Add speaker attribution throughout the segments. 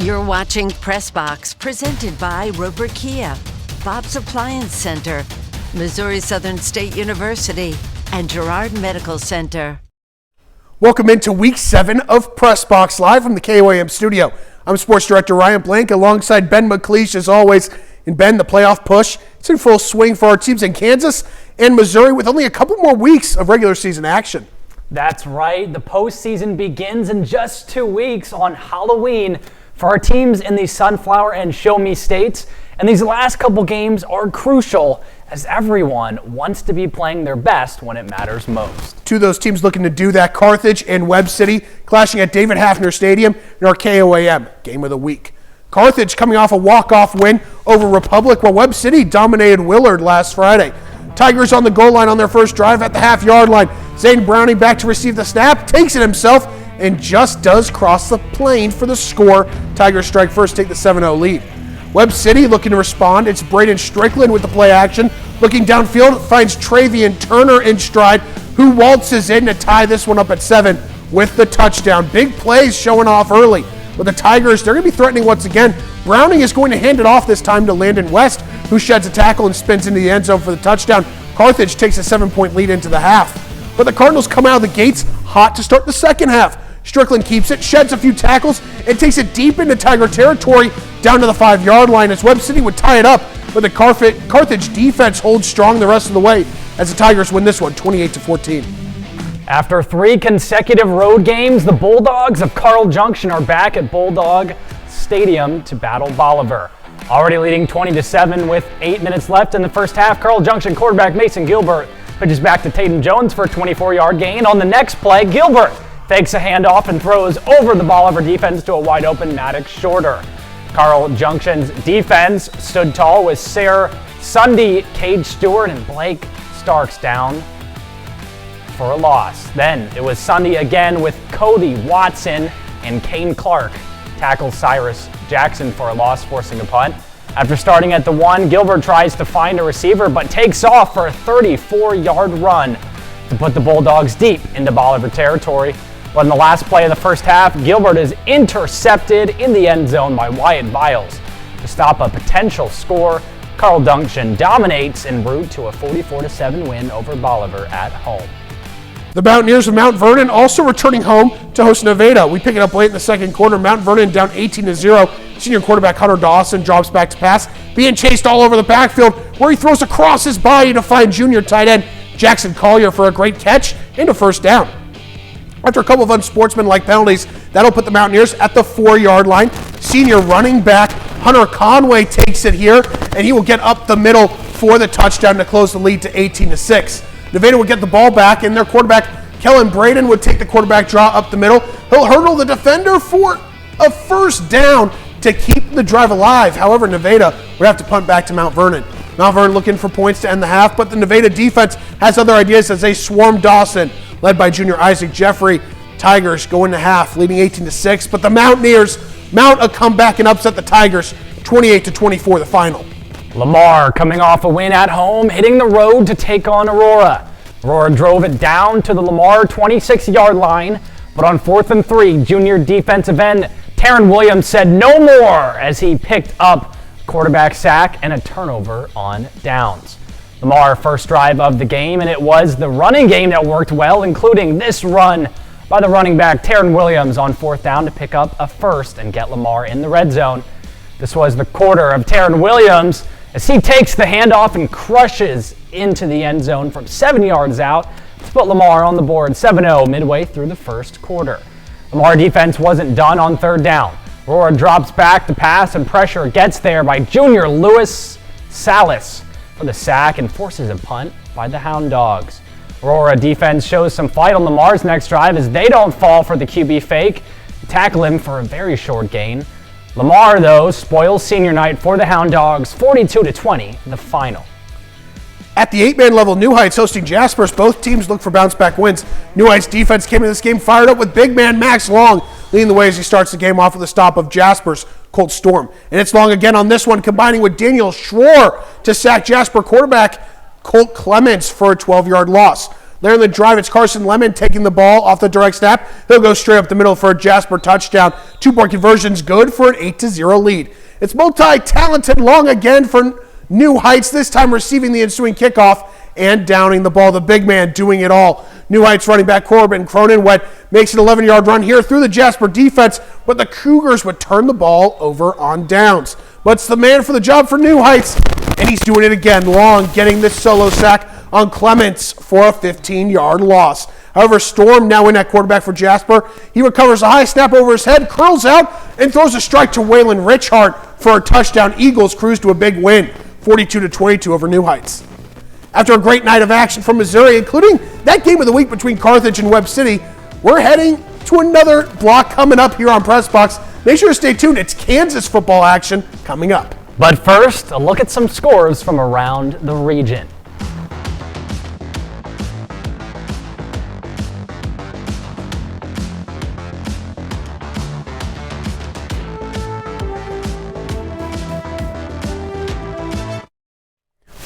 Speaker 1: You're watching Press Box, presented by Roper Kia, Bob's Appliance Center, Missouri Southern State University, and Girard Medical Center.
Speaker 2: Welcome into Week 7 of Press Box, live from the KOAM studio. I'm Sports Director Ryan Blank, alongside Ben McLeish, as always. And Ben, the playoff push, it's in full swing for our teams in Kansas and Missouri, with only a couple more weeks of regular season action.
Speaker 3: That's right. The postseason begins in just 2 weeks on Halloween for our teams in the Sunflower and Show Me states. And these last couple games are crucial, as everyone wants to be playing their best when it matters most.
Speaker 2: Two of those teams looking to do that, Carthage and Webb City, clashing at David Hafner Stadium in our KOAM Game of the Week. Carthage coming off a walk-off win over Republic, while Webb City dominated Willard last Friday. Tigers on the goal line on their first drive at the half-yard line. Zane Browning back to receive the snap, takes it himself, and just does cross the plane for the score. Tigers strike first, take the 7-0 lead. Webb City looking to respond. It's Braden Strickland with the play action. Looking downfield, finds Travian Turner in stride, who waltzes in to tie this one up at 7 with the touchdown. Big plays showing off early. With the Tigers, they're going to be threatening once again. Browning is going to hand it off this time to Landon West, who sheds a tackle and spins into the end zone for the touchdown. Carthage takes a 7-point lead into the half. But the Cardinals come out of the gates hot to start the second half. Strickland keeps it, sheds a few tackles, and takes it deep into Tiger territory down to the 5-yard line as Webb City would tie it up. But the Carthage defense holds strong the rest of the way as the Tigers win this one 28-14.
Speaker 3: After 3 consecutive road games, the Bulldogs of Carl Junction are back at Bulldog Stadium to battle Bolivar. Already leading 20-7 with 8 minutes left in the first half, Carl Junction quarterback Mason Gilbert pitches back to Tatum Jones for a 24-yard gain. On the next play, Gilbert fakes a handoff and throws over the Bolivar defense to a wide-open Maddox Shorter. Carl Junction's defense stood tall with Sarah Sunday, Cage Stewart, and Blake Starks down for a loss. Then it was Sunday again with Cody Watson and Kane Clark tackles Cyrus Jackson for a loss, forcing a punt. After starting at the 1, Gilbert tries to find a receiver but takes off for a 34-yard run to put the Bulldogs deep into Bolivar territory. But in the last play of the first half, Gilbert is intercepted in the end zone by Wyatt Viles to stop a potential score. Carl Junction dominates en route to a 44-7 win over Bolivar at home.
Speaker 2: The Mountaineers of Mount Vernon also returning home to host Nevada. We pick it up late in the second quarter. Mount Vernon down 18-0. Senior quarterback Hunter Dawson drops back to pass, being chased all over the backfield, where he throws across his body to find junior tight end Jackson Collier for a great catch and a first down. After a couple of unsportsmanlike penalties, that'll put the Mountaineers at the 4-yard line. Senior running back Hunter Conway takes it here, and he will get up the middle for the touchdown to close the lead to 18-6. Nevada would get the ball back, and their quarterback, Kellen Braden, would take the quarterback draw up the middle. He'll hurdle the defender for a first down to keep the drive alive. However, Nevada would have to punt back to Mount Vernon. Mount Vernon looking for points to end the half, but the Nevada defense has other ideas as they swarm Dawson, led by junior Isaac Jeffrey. Tigers go into half, leading 18-6, but the Mountaineers mount a comeback and upset the Tigers 28-24, the final.
Speaker 3: Lamar coming off a win at home, hitting the road to take on Aurora. Aurora drove it down to the Lamar 26-yard line, but on 4th and 3, junior defensive end Taryn Williams said no more as he picked up quarterback sack and a turnover on downs. Lamar first drive of the game, and it was the running game that worked well, including this run by the running back Taryn Williams on 4th down to pick up a first and get Lamar in the red zone. This was the quarter of Taryn Williams as he takes the handoff and crushes into the end zone from 7 yards out to put Lamar on the board 7-0 midway through the first quarter. Lamar defense wasn't done on 3rd down. Aurora drops back to pass, and pressure gets there by junior Lewis Salas for the sack and forces a punt by the Hound Dogs. Aurora defense shows some fight on Lamar's next drive as they don't fall for the QB fake, tackle him for a very short gain. Lamar, though, spoils senior night for the Hound Dogs, 42-20, the final.
Speaker 2: At the 8-man level, New Heights hosting Jaspers. Both teams look for bounce-back wins. New Heights defense came into this game fired up with big man Max Long leading the way as he starts the game off with a stop of Jaspers' Colt Storm. And it's Long again on this one, combining with Daniel Schroer to sack Jasper quarterback Colt Clements for a 12-yard loss. Later in the drive, it's Carson Lemon taking the ball off the direct snap. He'll go straight up the middle for a Jasper touchdown. 2-point conversion's good for an 8-0 lead. It's multi-talented Long again for New Heights, this time receiving the ensuing kickoff and downing the ball. The big man doing it all. New Heights running back Corbin Cronenwet makes an 11-yard run here through the Jasper defense, but the Cougars would turn the ball over on downs. But it's the man for the job for New Heights, and he's doing it again. Long getting this solo sack on Clements for a 15-yard loss. However, Storm now in at quarterback for Jasper. He recovers a high snap over his head, curls out, and throws a strike to Waylon Richhart for a touchdown. Eagles cruise to a big win, 42-22 over New Heights. After a great night of action from Missouri, including that game of the week between Carthage and Webb City, we're heading to another block coming up here on Press Box. Make sure to stay tuned. It's Kansas football action coming up.
Speaker 3: But first, a look at some scores from around the region.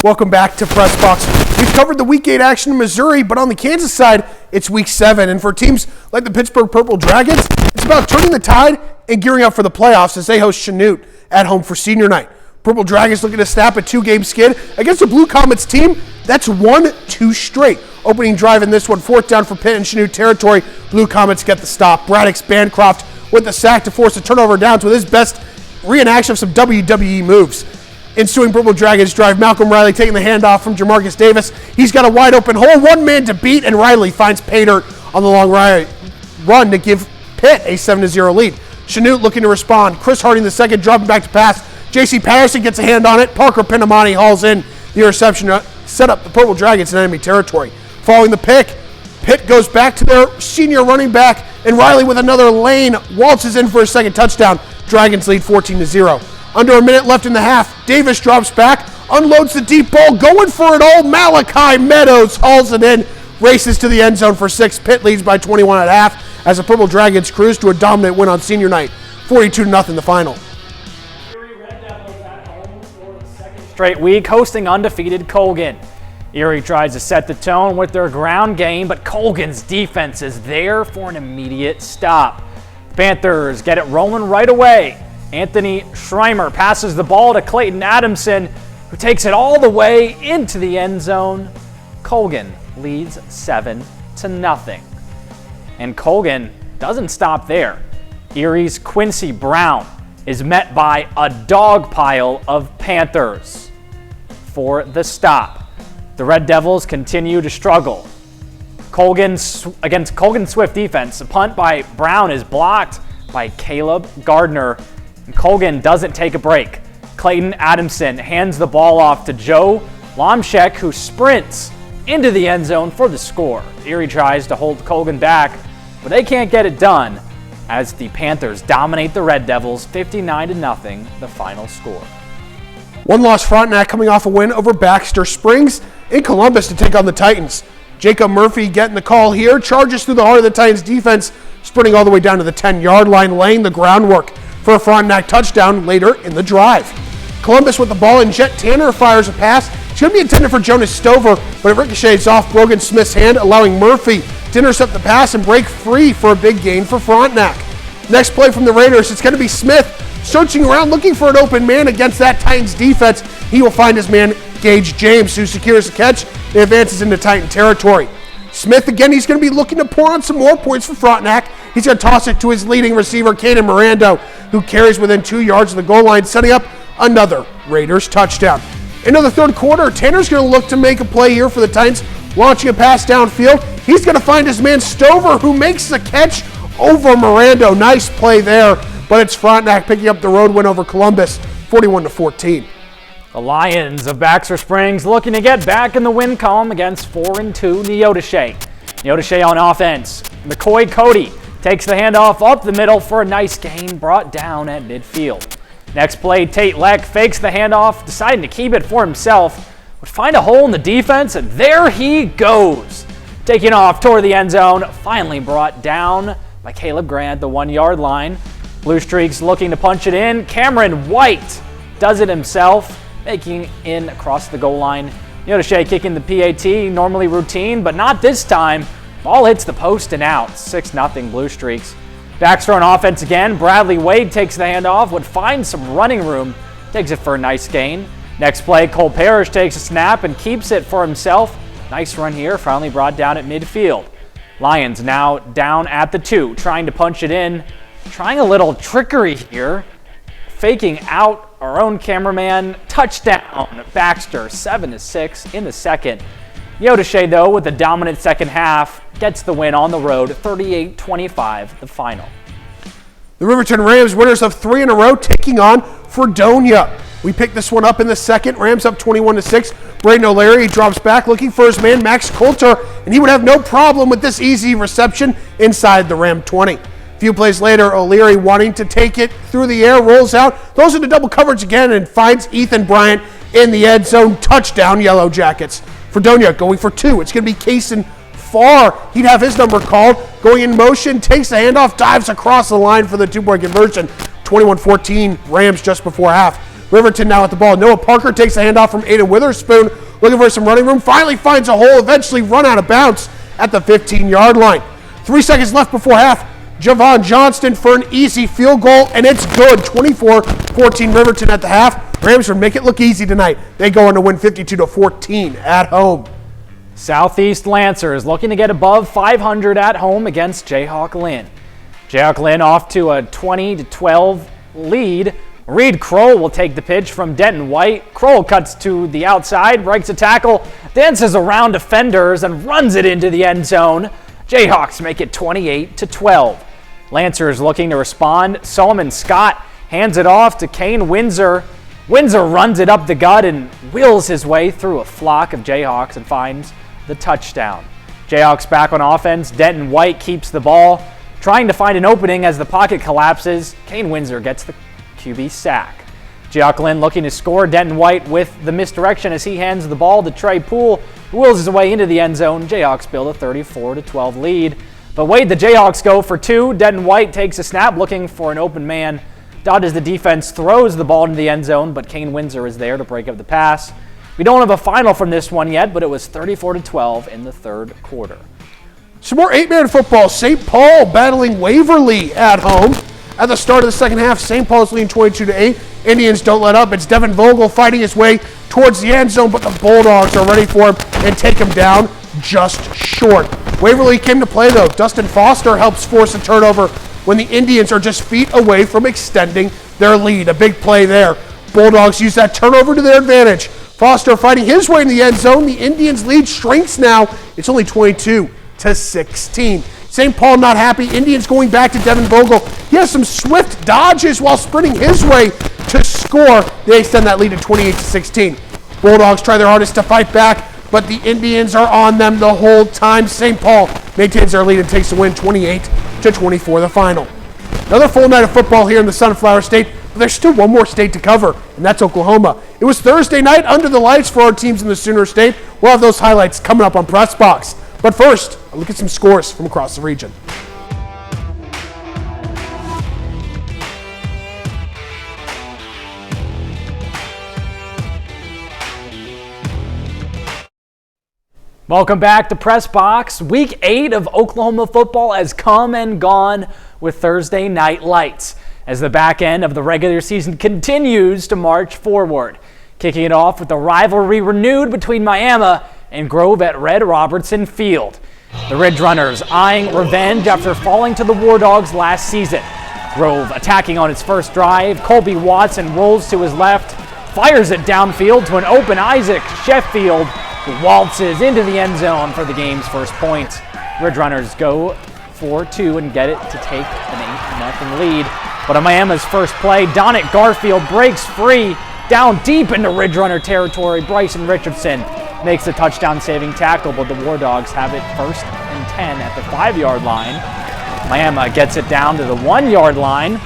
Speaker 2: Welcome back to Press Box. We've covered the Week 8 action in Missouri, but on the Kansas side, it's Week 7. And for teams like the Pittsburgh Purple Dragons, it's about turning the tide and gearing up for the playoffs as they host Chanute at home for senior night. Purple Dragons looking to snap a 2-game skid against the Blue Comets team that's won 2 straight. Opening drive in this one, 4th down for Pitt in Chanute territory. Blue Comets get the stop. Braddock's Bancroft with the sack to force the turnover downs with his best reenaction of some WWE moves. Ensuing Purple Dragons drive, Malcolm Riley taking the handoff from Jamarcus Davis. He's got a wide open hole, one man to beat, and Riley finds Pater on the long run to give Pitt a 7-0 lead. Chanute looking to respond. Chris Harding the second, dropping back to pass. J.C. Patterson gets a hand on it. Parker Pinamani hauls in the interception to set up the Purple Dragons in enemy territory. Following the pick, Pitt goes back to their senior running back, and Riley with another lane waltzes in for a second touchdown. Dragons lead 14-0. Under a minute left in the half, Davis drops back, unloads the deep ball, going for it all. Malachi Meadows hauls it in, races to the end zone for 6. Pitt leads by 21 at half as the Purple Dragons cruise to a dominant win on senior night, 42-0 the final.
Speaker 3: Erie Red Devils at home for the second straight week, hosting undefeated Colgan. Erie tries to set the tone with their ground game, but Colgan's defense is there for an immediate stop. Panthers get it rolling right away. Anthony Schreimer passes the ball to Clayton Adamson, who takes it all the way into the end zone. Colgan leads 7-0. And Colgan doesn't stop there. Erie's Quincy Brown is met by a dog pile of Panthers for the stop. The Red Devils continue to struggle. Against Colgan's swift defense, a punt by Brown is blocked by Caleb Gardner. And Colgan doesn't take a break. Clayton Adamson hands the ball off to Joe Lomchek, who sprints into the end zone for the score. Erie tries to hold Colgan back, but they can't get it done as the Panthers dominate the Red Devils 59-0, the final score.
Speaker 2: One-loss Frontenac coming off a win over Baxter Springs in Columbus to take on the Titans. Jacob Murphy getting the call here, charges through the heart of the Titans defense, sprinting all the way down to the 10-yard line, laying the groundwork for a Frontenac touchdown later in the drive. Columbus with the ball, and Jet Tanner fires a pass. It's going to be intended for Jonas Stover, but it ricochets off Brogan Smith's hand, allowing Murphy to intercept the pass and break free for a big gain for Frontenac. Next play from the Raiders, it's going to be Smith searching around looking for an open man against that Titans defense. He will find his man Gage James, who secures the catch and advances into Titan territory. Smith, again, he's going to be looking to pour on some more points for Frontenac. He's going to toss it to his leading receiver, Caden Mirando, who carries within 2 yards of the goal line, setting up another Raiders touchdown. Into the third quarter, Tanner's going to look to make a play here for the Titans, launching a pass downfield. He's going to find his man Stover, who makes the catch over Mirando. Nice play there, but it's Frontenac picking up the road win over Columbus, 41-14.
Speaker 3: The Lions of Baxter Springs looking to get back in the win column against 4-2 Neodesha. Neodesha on offense. McCoy Cody takes the handoff up the middle for a nice gain, brought down at midfield. Next play, Tate Leck fakes the handoff, deciding to keep it for himself, would find a hole in the defense, and there he goes. Taking off toward the end zone, finally brought down by Caleb Grant, the 1-yard line. Blue Streaks looking to punch it in. Cameron White does it himself, making in across the goal line
Speaker 4: Yodashe kicking the PAT, normally routine, but not this time. Ball hits the post and out. 6-0 Blue Streaks. Baxter on offense again. Bradley Wade takes the handoff, would find some running room. Takes it for a nice gain. Next play, Cole Parrish takes a snap and keeps it for himself. Nice run here, finally brought down at midfield. Lions now down at the 2, trying to punch it in. Trying a little trickery here. Faking out our own cameraman. Touchdown, Baxter, 7-6 in the second. Yodashe, though, with a dominant second half, gets the win on the road, 38-25, the final.
Speaker 2: The Riverton Rams, winners of 3 in a row, taking on Fredonia. We picked this one up in the second. Rams up 21-6. Braden O'Leary drops back looking for his man, Max Coulter, and he would have no problem with this easy reception inside the Ram 20. A few plays later, O'Leary wanting to take it through the air, rolls out, throws into double coverage again, and finds Ethan Bryant in the end zone. Touchdown, Yellow Jackets. Fredonia going for 2. It's going to be Kaysen Farr. He'd have his number called. Going in motion, takes the handoff, dives across the line for the 2-point conversion. 21-14, Rams just before half. Riverton now at the ball. Noah Parker takes the handoff from Aiden Witherspoon, looking for some running room. Finally finds a hole, eventually run out of bounds at the 15-yard line. 3 seconds left before half. Javon Johnston for an easy field goal, and it's good. 24-14 Riverton at the half. Rams would make it look easy tonight. They go on to win 52-14 at home.
Speaker 4: Southeast Lancers looking to get above 500 at home against Jayhawk Lynn. Jayhawk Lynn off to a 20-12 lead. Reed Kroll will take the pitch from Denton White. Kroll cuts to the outside, breaks a tackle, dances around defenders, and runs it into the end zone. Jayhawks make it 28-12. Lancers looking to respond. Solomon Scott hands it off to Kane Windsor. Windsor runs it up the gut and wheels his way through a flock of Jayhawks and finds the touchdown. Jayhawks back on offense. Denton White keeps the ball, trying to find an opening as the pocket collapses. Kane Windsor gets the QB sack. Jayhawk Lynn looking to score. Denton White with the misdirection as he hands the ball to Trey Poole, who wheels his way into the end zone. Jayhawks build a 34-12 lead. But wait, the Jayhawks go for 2. Denton White takes a snap looking for an open man. Dodges the defense, throws the ball into the end zone, but Kane Windsor is there to break up the pass. We don't have a final from this one yet, but it was 34-12 in the third quarter.
Speaker 2: Some more 8-man football. St. Paul battling Waverly at home. At the start of the second half, St. Paul's leading 22-8. Indians don't let up. It's Devin Vogel fighting his way towards the end zone, but the Bulldogs are ready for him and take him down just short. Waverly came to play, though. Dustin Foster helps force a turnover when the Indians are just feet away from extending their lead. A big play there. Bulldogs use that turnover to their advantage. Foster fighting his way in the end zone. The Indians' lead shrinks now. It's only 22-16. St. Paul not happy. Indians going back to Devin Vogel. He has some swift dodges while sprinting his way to score. They extend that lead to 28-16. Bulldogs try their hardest to fight back, but the Indians are on them the whole time. St. Paul maintains their lead and takes the win 28-24 the final. Another full night of football here in the Sunflower State, but there's still one more state to cover, and that's Oklahoma. It was Thursday night under the lights for our teams in the Sooner State. We'll have those highlights coming up on Press Box. But first, a look at some scores from across the region.
Speaker 4: Welcome back to Press Box. Week 8 of Oklahoma football has come and gone with Thursday night lights as the back end of the regular season continues to march forward. Kicking it off with the rivalry renewed between Miami and Grove at Red Robertson Field. The Ridge Runners eyeing revenge after falling to the War Dogs last season. Grove attacking on its first drive. Colby Watson rolls to his left, fires it downfield to an open Isaac Sheffield, who waltzes into the end zone for the game's first point. Ridge Runners go for 2 and get it to take an 8-0 lead. But on Miami's first play, Donnet Garfield breaks free down deep into Ridge Runner territory. Bryson Richardson makes the touchdown-saving tackle, but the War Dogs have it 1st and 10 at the 5-yard line. Miami gets it down to the 1-yard line,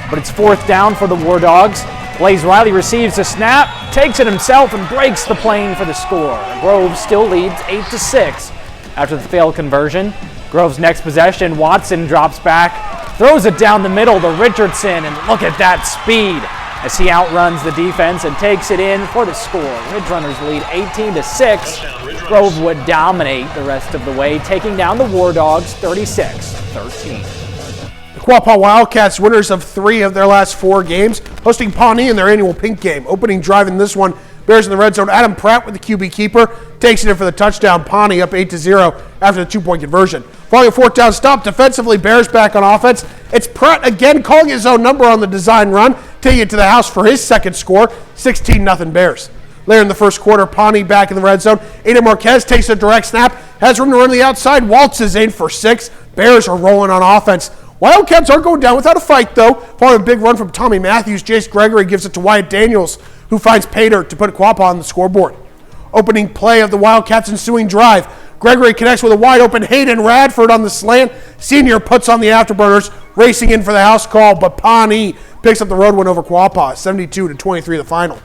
Speaker 4: but it's 4th down for the War Dogs. Blaze Riley receives a snap, takes it himself, and breaks the plane for the score. Grove still leads 8-6 after the failed conversion. Grove's next possession, Watson drops back, throws it down the middle to Richardson, and look at that speed. as he outruns the defense and takes it in for the score. Ridge Runners lead 18-6. Grove would dominate the rest of the way, taking down the War Dogs 36-13.
Speaker 2: The Quapaw Wildcats, winners of 3 of their last 4 games, hosting Pawnee in their annual Pink Game. Opening drive in this one, Bears in the red zone. Adam Pratt with the QB keeper takes it in for the touchdown. Pawnee up 8-0 after the 2-point conversion. Following a 4th down stop defensively, Bears back on offense. It's Pratt again calling his own number on the design run, taking it to the house for his second score, 16-0 Bears. Later in the first quarter, Pawnee back in the red zone. Aiden Marquez takes a direct snap, has room to run to the outside, waltzes in for 6. Bears are rolling on offense. Wildcats aren't going down without a fight, though. Following a big run from Tommy Matthews, Jace Gregory gives it to Wyatt Daniels, who finds Pater to put Quapaw on the scoreboard. Opening play of the Wildcats' ensuing drive. Gregory connects with a wide-open Hayden Radford on the slant. Senior puts on the afterburners, racing in for the house call, but Pawnee picks up the road win over Quapaw, 72-23 the final.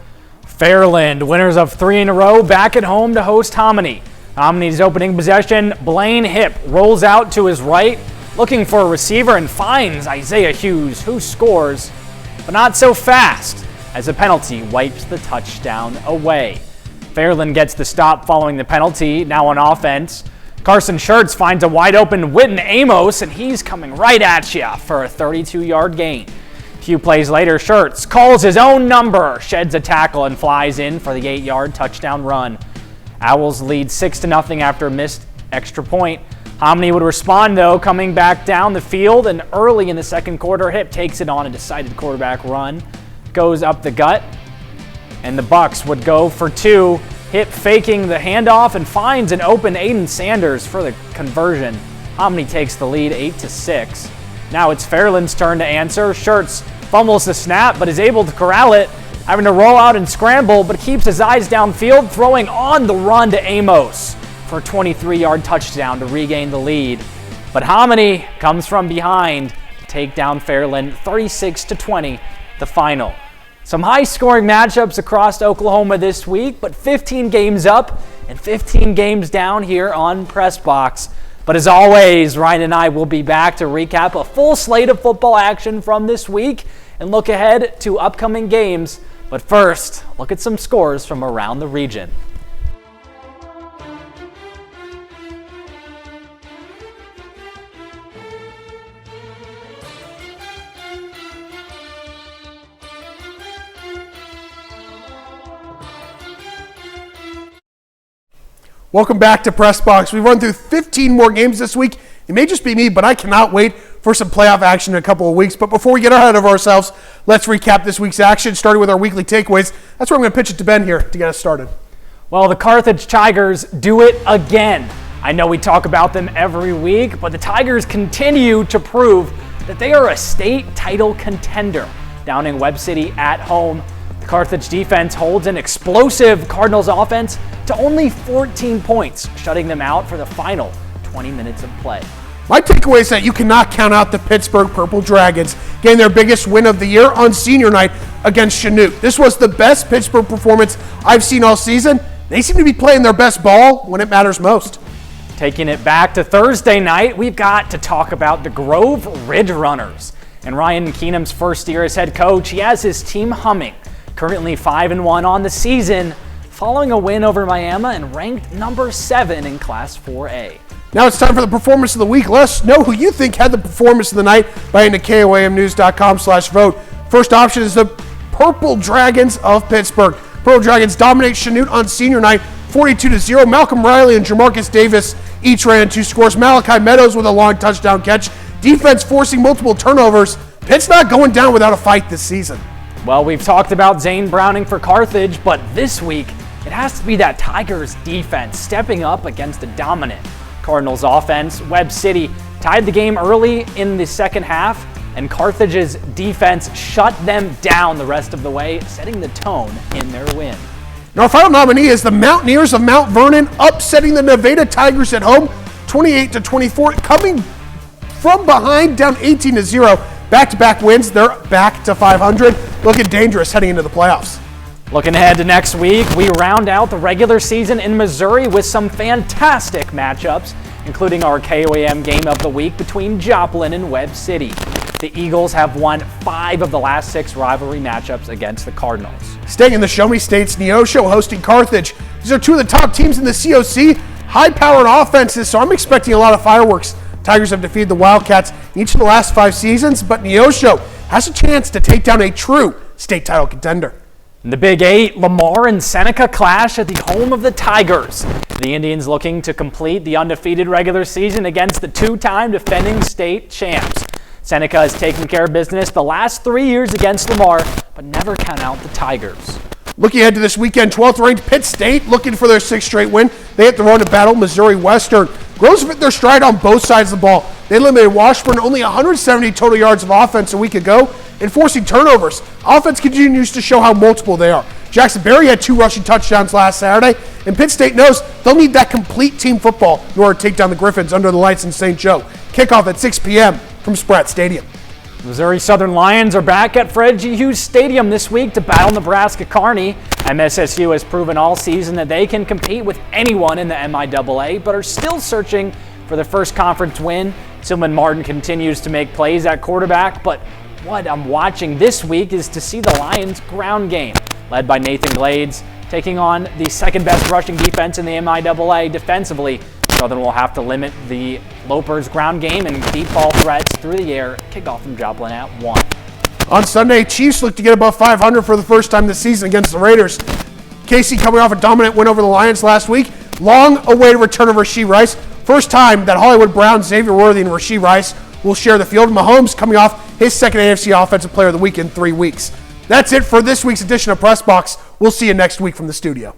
Speaker 4: Fairland, winners of 3 in a row, back at home to host Hominy. Hominy's opening possession, Blaine Hipp rolls out to his right, looking for a receiver and finds Isaiah Hughes, who scores, but not so fast, as a penalty wipes the touchdown away. Fairland gets the stop following the penalty, now on offense. Carson Schertz finds a wide-open Witten Amos, and he's coming right at you for a 32-yard gain. A few plays later, Schertz calls his own number, sheds a tackle, and flies in for the 8-yard touchdown run. Owls lead 6-0 after a missed extra point. Hominy would respond, though, coming back down the field, and early in the second quarter, Hipp takes it on a decided quarterback run, goes up the gut, and the Bucks would go for 2. Hipp faking the handoff and finds an open Aiden Sanders for the conversion. Hominy takes the lead 8-6. Now it's Fairland's turn to answer. Schertz fumbles the snap, but is able to corral it, having to roll out and scramble, but keeps his eyes downfield, throwing on the run to Amos for a 23-yard touchdown to regain the lead. But Hominy comes from behind to take down Fairland 36-20, the final. Some high-scoring matchups across Oklahoma this week, but 15 games up and 15 games down here on Press Box. But as always, Ryan and I will be back to recap a full slate of football action from this week and look ahead to upcoming games. But first, look at some scores from around the region.
Speaker 2: Welcome back to Press Box. We've run through 15 more games this week. It may just be me, but I cannot wait for some playoff action in a couple of weeks. But before we get ahead of ourselves, let's recap this week's action, starting with our weekly takeaways. That's where I'm going to pitch it to Ben here to get us started.
Speaker 4: Well, the Carthage Tigers do it again. I know we talk about them every week, but the Tigers continue to prove that they are a state title contender. Downing Webb City at home. The Carthage defense holds an explosive Cardinals offense to only 14 points, shutting them out for the final 20 minutes of play.
Speaker 2: My takeaway is that you cannot count out the Pittsburgh Purple Dragons getting their biggest win of the year on senior night against Chanute. This was the best Pittsburgh performance I've seen all season. They seem to be playing their best ball when it matters most.
Speaker 4: Taking it back to Thursday night, we've got to talk about the Grove Ridge Runners. In Ryan Keenum's first year as head coach, he has his team humming. Currently 5-1 on the season, following a win over Miami and ranked number 7 in Class 4A.
Speaker 2: Now it's time for the performance of the week. Let us know who you think had the performance of the night by heading to KOAMnews.com/vote. First option is the Purple Dragons of Pittsburgh. Purple Dragons dominate Chanute on senior night 42-0. Malcolm Riley and Jamarcus Davis each ran 2 scores. Malachi Meadows with a long touchdown catch. Defense forcing multiple turnovers. Pitt's not going down without a fight this season.
Speaker 4: Well, we've talked about Zane Browning for Carthage, but this week it has to be that Tigers defense stepping up against a dominant Cardinals offense. Webb City tied the game early in the second half, and Carthage's defense shut them down the rest of the way, setting the tone in their win.
Speaker 2: Now our final nominee is the Mountaineers of Mount Vernon, upsetting the Nevada Tigers at home 28-24, coming from behind down 18-0. Back-to-back wins, they're back to 500, looking dangerous heading into the playoffs.
Speaker 4: Looking ahead to next week, we round out the regular season in Missouri with some fantastic matchups including our KOAM game of the week between Joplin and Webb City. The Eagles have won 5 of the last 6 rivalry matchups against the Cardinals.
Speaker 2: Staying in the Show Me States, Neosho hosting Carthage. These are 2 of the top teams in the COC. High-powered offenses, so I'm expecting a lot of fireworks. Tigers have defeated the Wildcats each of the last 5 seasons, but Neosho has a chance to take down a true state title contender.
Speaker 4: In the Big 8, Lamar and Seneca clash at the home of the Tigers. The Indians looking to complete the undefeated regular season against the 2-time defending state champs. Seneca has taken care of business the last 3 years against Lamar, but never count out the Tigers.
Speaker 2: Looking ahead to this weekend, 12th-ranked Pitt State looking for their 6th straight win. They hit the road to battle Missouri Western. Girls have hit their stride on both sides of the ball. They eliminated Washburn, only 170 total yards of offense a week ago, enforcing turnovers. Offense continues to show how multiple they are. Jackson Berry had 2 rushing touchdowns last Saturday, and Pitt State knows they'll need that complete team football in order to take down the Griffins under the lights in St. Joe. Kickoff at 6 p.m. from Spratt Stadium.
Speaker 4: Missouri Southern Lions are back at Fred G. Hughes Stadium this week to battle Nebraska Kearney. MSSU has proven all season that they can compete with anyone in the MIAA, but are still searching for their first conference win. Silman Martin continues to make plays at quarterback, but what I'm watching this week is to see the Lions' ground game, led by Nathan Glades, taking on the second-best rushing defense in the MIAA defensively. Southern will have to limit the Lopers' ground game and deep ball threats through the air. Kickoff from Joplin at 1.
Speaker 2: On Sunday, Chiefs look to get above 500 for the first time this season against the Raiders. Casey coming off a dominant win over the Lions last week. Long-awaited return of Rashee Rice. First time that Hollywood Brown, Xavier Worthy, and Rashee Rice will share the field. Mahomes coming off his second AFC Offensive Player of the Week in 3 weeks. That's it for this week's edition of Press Box. We'll see you next week from the studio.